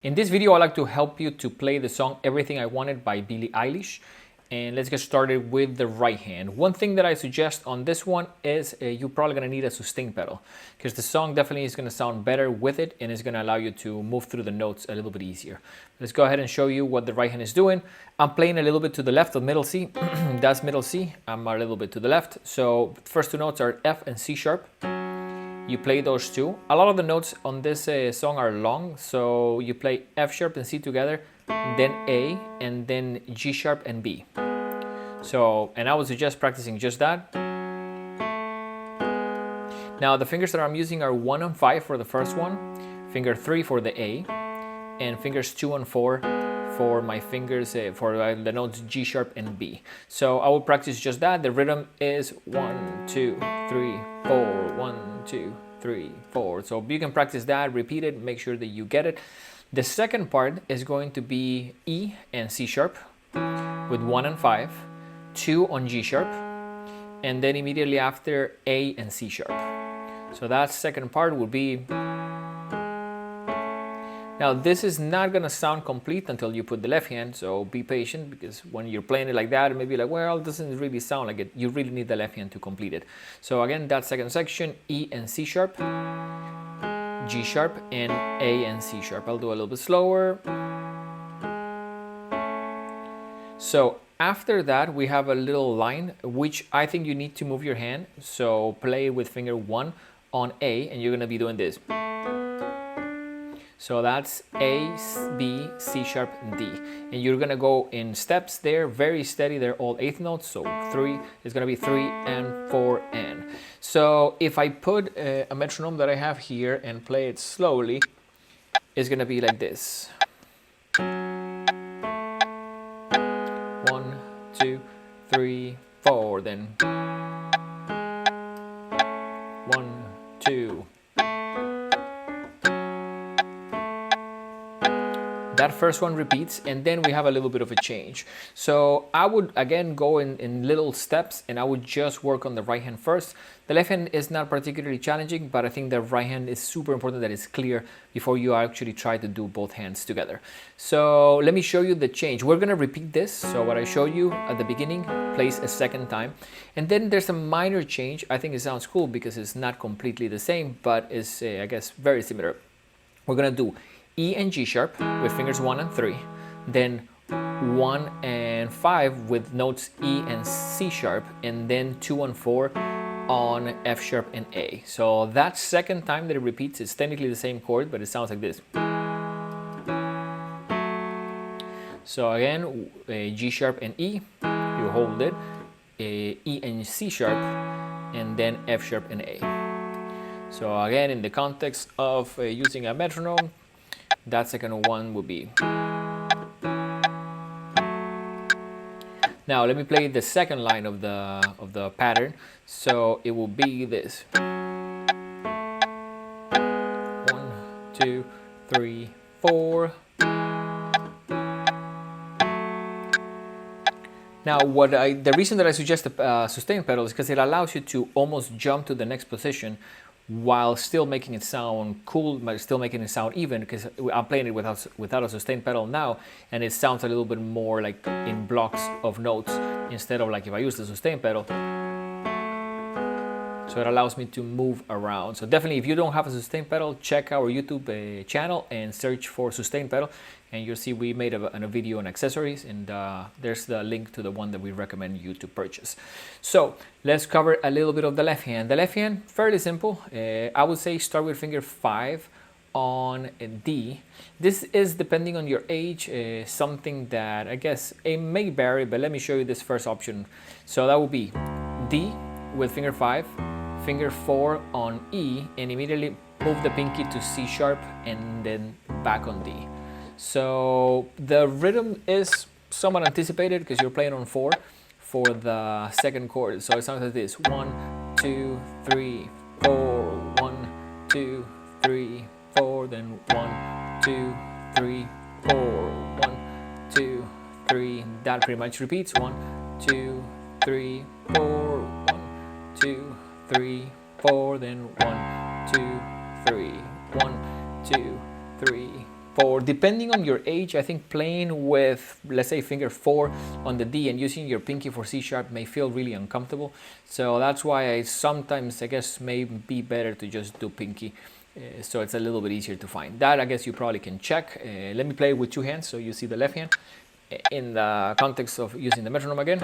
In this video, I'd like to help you to play the song Everything I Wanted by Billie Eilish. And let's get started with the right hand. One thing that I suggest on this one is you're probably going to need a sustain pedal because the song definitely is going to sound better with it and it's going to allow you to move through the notes a little bit easier. Let's go ahead and show you what the right hand is doing. I'm playing a little bit to the left of middle C. That's middle C. I'm a little bit to the left. So first two notes are F and C sharp. You play those two. A lot of the notes on this song are long, so you play F sharp and C together, then A, and then G sharp and B. So, and I would suggest practicing just that. Now the fingers that I'm using are 1 and 5 for the first one, finger 3 for the A, and fingers 2 and 4 for my fingers for the notes G sharp and B. So I will practice just that. The rhythm is 1, 2, 3, 4, 1, 2, 3, 4. So you can practice that, repeat it, make sure that you get it. The second part is going to be E and C sharp with 1 and 5, 2 on G sharp, and then immediately after A and C sharp. So that second part will be. Now this is not gonna sound complete until you put the left hand, so be patient because when you're playing it like that, it may be like, well, it doesn't really sound like it. You really need the left hand to complete it. So again, that second section, E and C sharp, G sharp, and A and C sharp. I'll do a little bit slower. So after that, we have a little line, which I think you need to move your hand. So play with finger 1 on A, and you're gonna be doing this. So that's A, B, C sharp, and D. And you're gonna go in steps there, very steady. They're all eighth notes. So 3 is gonna be 3 and 4 and. So if I put a metronome that I have here and play it slowly, it's gonna be like this. 1, 2, 3, 4. Then 1, 2. That first one repeats, and then we have a little bit of a change. So I would again go in little steps, and I would just work on the right hand first. The left hand is not particularly challenging, but I think the right hand is super important that it's clear before you actually try to do both hands together. So let me show you the change. We're gonna repeat this. So what I showed you at the beginning plays a second time. And then there's a minor change. I think it sounds cool because it's not completely the same, but it's, I guess, very similar. We're gonna do E and G sharp with fingers 1 and 3, then 1 and 5 with notes E and C sharp, and then 2 and 4 on F sharp and A. So that second time that it repeats is technically the same chord, but it sounds like this. So again, G sharp and E, you hold it, E and C sharp, and then F sharp and A. So again, in the context of using a metronome, that second one will be. Now let me play the second line of the pattern. So it will be this. 1, 2, 3, 4. Now the reason that I suggest the sustain pedal is because it allows you to almost jump to the next position while still making it sound cool, but still making it sound even, because I'm playing it without a sustain pedal now, and it sounds a little bit more like in blocks of notes instead of like if I use the sustain pedal. So it allows me to move around. So definitely, if you don't have a sustain pedal, check our YouTube channel and search for sustain pedal, and you'll see we made a video on accessories, and there's the link to the one that we recommend you to purchase. So let's cover a little bit of the left hand. The left hand, fairly simple. I would say start with finger 5 on D. This is, depending on your age, something that I guess it may vary, but let me show you this first option. So that would be D with finger 5, finger 4 on E, and immediately move the pinky to C sharp and then back on D. So the rhythm is somewhat anticipated because you're playing on 4 for the second chord. So it sounds like this: 1, 2, 3, 4, 1, 2, 3, 4, then 1, 2, 3, 4, 1, 2, 3. That pretty much repeats: 1, 2, 3, 4, 1, 2, 3, 4, then 1, 2, 3, 1, 2, 3, for depending on your age, I think playing with, let's say, finger 4 on the D and using your pinky for C sharp may feel really uncomfortable. So that's why I sometimes, I guess, may be better to just do pinky. So it's a little bit easier to find. That I guess you probably can check. Let me play it with 2 hands so you see the left hand in the context of using the metronome again.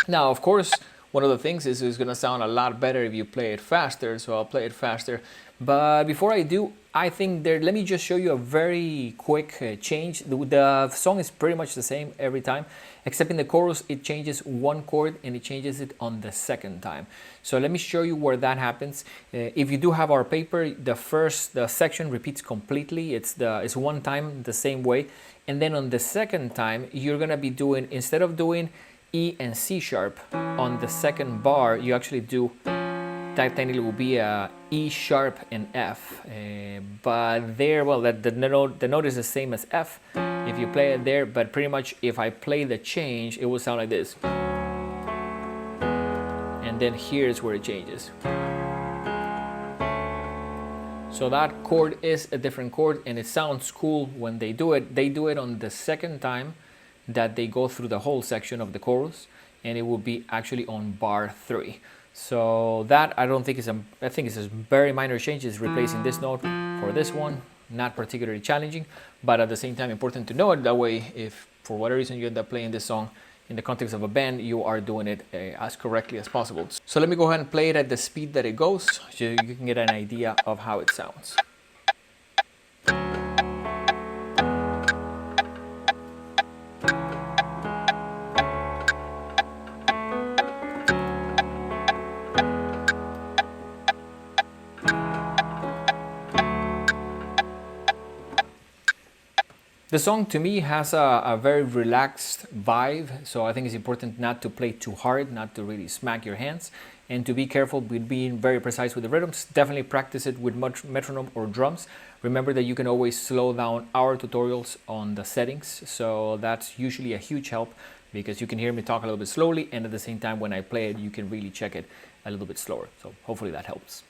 Now, of course, one of the things is it's going to sound a lot better if you play it faster, so I'll play it faster. But before I do, I think let me just show you a very quick change. The song is pretty much the same every time, except in the chorus it changes 1 chord and it changes it on the 2nd time. So let me show you where that happens. If you do have our paper, the section repeats completely. It's 1 time the same way, and then on the 2nd time you're going to be doing, instead of doing E and C sharp on the 2nd bar, you actually do, that technically will be a E sharp and F. But there, well, the note is the same as F if you play it there, but pretty much if I play the change, it will sound like this. And then here's where it changes. So that chord is a different chord, and it sounds cool when they do it. They do it on the 2nd time that they go through the whole section of the chorus, and it will be actually on bar 3. So that I think it's a very minor change. It's replacing this note for this one, not particularly challenging, but at the same time important to know it. That way, if for whatever reason you end up playing this song in the context of a band, you are doing it as correctly as possible. So let me go ahead and play it at the speed that it goes, so you can get an idea of how it sounds. The song to me has a very relaxed vibe, so I think it's important not to play too hard, not to really smack your hands, and to be careful with being very precise with the rhythms. Definitely practice it with metronome or drums. Remember that you can always slow down our tutorials on the settings, so that's usually a huge help because you can hear me talk a little bit slowly, and at the same time when I play it, you can really check it a little bit slower. So hopefully that helps.